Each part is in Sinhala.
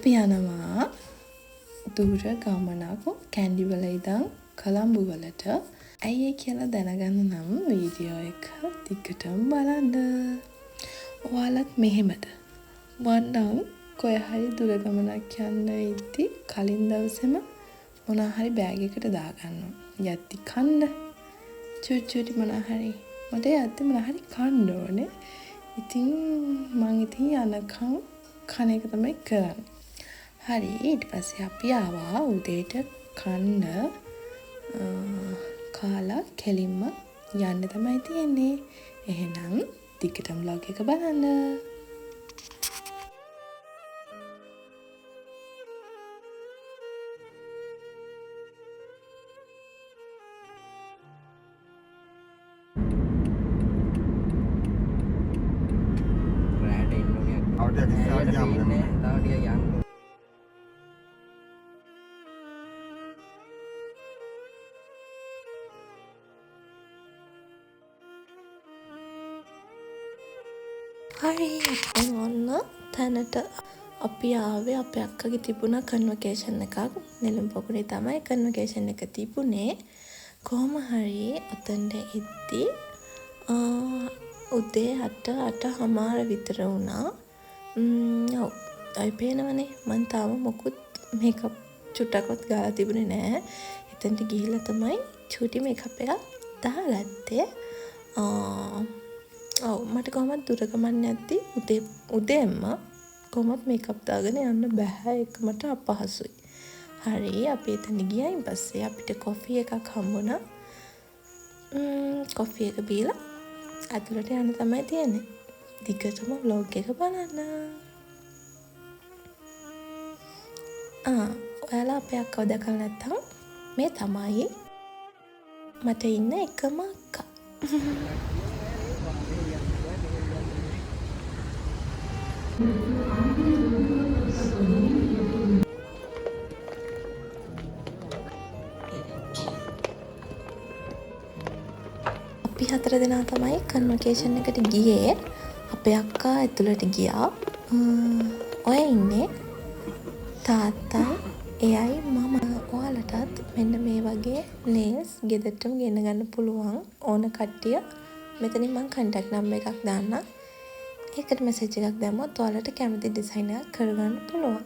අපි යනවා දුර ගමනක් කැන්ඩිවල ඉඳන් කොළඹ වලට. ඇයි ඒ කියලා දැනගන්න නම් වීඩියෝ එක දිගටම බලන්න. ඔයාලත් මෙහෙමද? මන්නම් කොයි හරි දුර ගමනක් යන්න ඉද්දි කලින් දවසේම මොනවා හරි බෑග් එකට දාගන්නවා. යද්දි කන්න චුටි මොනවා හරි. මට යද්දි මොනවා හරි කන්න ඕනේ. ඉතින් මං යනකම් කන එක තමයි කරන්නේ. හරි ඊට පස්සේ අපි ආවා උදේට කන්න කාලා කෙලින්ම යන්න තමයි තියෙන්නේ. එහෙනම් දිගටම vlog එක බලන්න. හරි අපි ඔන්න තැනට අපි ආවේ අපේ අක්කගේ තිබුණ කන්වර්සේෂන් එකක්. නෙළුම් පොකුණේ තමයි කන්වර්සේෂන් එක තිබුණේ. කොහොම හරි ඔතෙන්ට එද්දි උදේ 8:30 විතර වුණා. ඔව් අය පේනවනේ මං තාම මොකුත් මේකප් චුට්ටක්වත් ගාලා තිබුණේ නෑ. එතෙන්ට ගිහිල්ලා තමයි චූටි මේකප් එකක් දාගත්තේ. ඔව් මට කොහොමද දුර ගමන් යද්දි උදේම කොහොමද මේකප් දාගෙන යන්න බෑ. ඒක මට අපහසුයි. හරි අපි එතන ගියායින් පස්සේ අපිට කොෆි එකක් හම්බුණා. කොෆි එක බීලා ඇතුළට යන්න තමයි තියෙන්නේ. දිගටම vlog එක බලන්න. ඔයාලා අපේ අක්කව දැකලා නැත්තම් මේ තමයි මට ඉන්න එකම අක්කා. අපි 4 දෙනා තමයි කන්වර්සේෂන් එකට ගියේ. අපේ අක්කා ඇතුළට ගියා. ඔය ඉන්නේ තාත්තයි එයයි මම. ඔයාලටත් මෙන්න මේ වගේ නේල්ස් ගෙදරටම ගෙන ගන්න පුළුවන් ඕන කට්ටිය. මෙතනින් මම කන්ටැක්ට් නම්බර් එකක් දාන්නම්. ඒකට මෙසේජ් එකක් දැම්මොත් ඔයාලට කැමති ඩිසයින් එකක් කරගන්න පුළුවන්.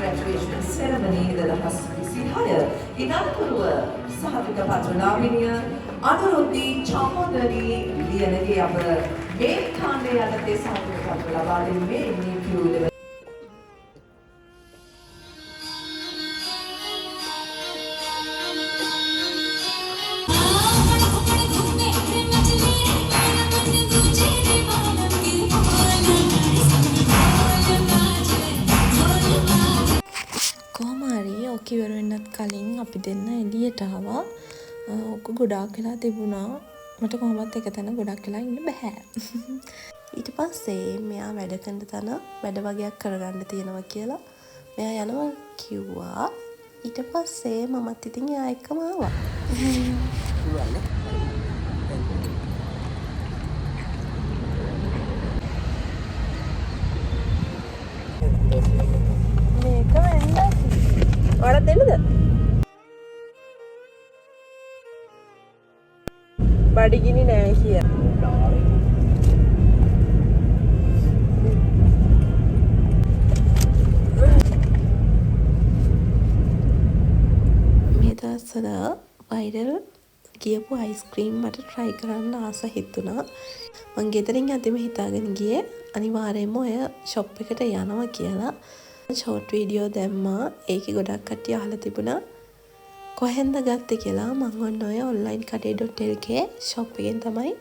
Graduation ceremony දහස් 26 ඉනතුරුව සහතික පත්‍රලාභිනිය අනුරුද්ධි චමෝදරී ලියනගේ අප මේ කාණ්ඩය යටතේ සහතික පත්‍ර ලබා දෙන්නේ මේ ඉවර වෙන්නත් කලින් අපි දෙන්න එළියට ආවා. ඔක ගොඩාක් වෙලා තිබුණා. මට කොහොමවත් එක තැන ගොඩක් වෙලා ඉන්න බෑ. ඊට පස්සේ මෙයා වැඩ කරන තැන වැඩ වගේක් කරගන්න තියෙනවා කියලා මෙයා යනවා කිව්වා. ඊට පස්සේ මමත් ඉතින් එයා එක්කම ආවා. මේක වෙන්න ඔයාලා දෙන්නද? බඩගිනි නෑ කිය. මේ දවස්වල වයිරල් ගියපු අයිස්ක්‍රීම් මට try කරන්න ආස හිතුණා. මං ගෙදරින් අදම හිතාගෙන ගියේ අනිවාර්යයෙන්ම ඔය shop එකට යනවා කියලා. ෂෝට් වීඩියෝ දැම්මා. ඒකේ ගොඩක් කට්ටිය අහලා තිබුණා කොහෙන්ද ගත්තේ කියලා මම ඔන්න ඔය onlinekade.lk shop එකෙන් තමයි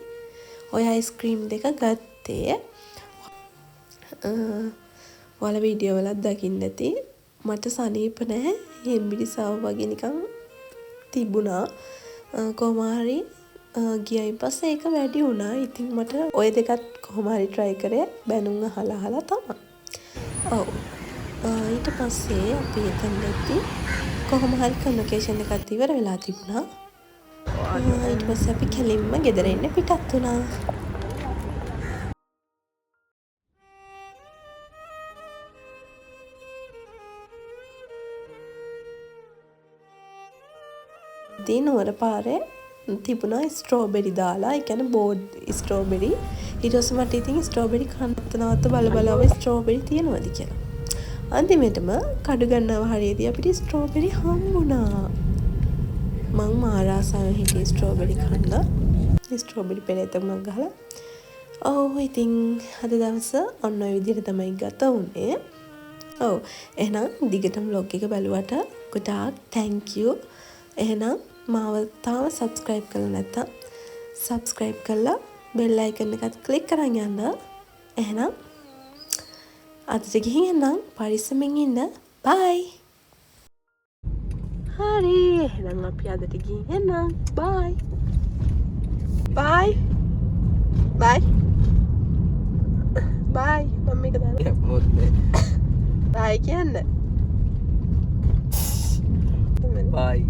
ඔය අයිස්ක්‍රීම් දෙක ගත්තේ. ඔයාලා වීඩියෝ වලත් දකින්න ඇති. මට සනීප නැහැ. හෙම්බිරිසාව වගේ නිකන් තිබුණා. කොහොම හරි ගියයින් පස්සේ ඒක වැඩි වුණා. ඉතින් මට ඔය දෙකත් කොහොම හරි try කරේ බැනුම් අහලා තමයි. ඔව්. ඊට පස්සේ අපි එතන නැති කොහොම හරි කන්වර්සේෂන් එකක් ඉවර වෙලා තිබුණා. ඊට පස්සේ අපි කෙලින්ම ගෙදර එන්න පිටත් වුණා. ඉතින් නුවර පාරේ තිබුණා ස්ට්‍රෝබෙරි දාලා. ඒ කියන්නේ බෝඩ් ස්ට්‍රෝබෙරි. ඊට පස්සේ මට ඉතින් ස්ට්‍රෝබෙරි කන්නත් බල ස්ට්‍රෝබෙරි තියෙනවද කියලා. අන්තිමටම කඩු ගන්නව හරියදී අපිට ස්ට්‍රෝබෙරි හම්බුණා. මං මාරාසාවෙන් හිටියේ ස්ට්‍රෝබෙරි කන්න. ස්ට්‍රෝබෙරි පෙරේතමක් ගහලා. ඔව් ඉතින් අද දවස ඔන්න ඔය විදිහට තමයි ගත වුනේ. ඔව් එහෙනම් දිගටම vlog එක බලුවට ගොඩාක් thank you. එහෙනම් මාව තාම subscribe කරලා නැත්නම් subscribe කරලා bell icon එකත් click කරන් යන්න. එහෙනම් අදට ගිහින් එන්නම්. පරිස්සමින් ඉන්න. bye. හරි එහෙනම් අපි අදට ගිහින් එන්නම්. bye. bye. bye. bye. මම මේක දාන්න. bye කියන්න. Bye.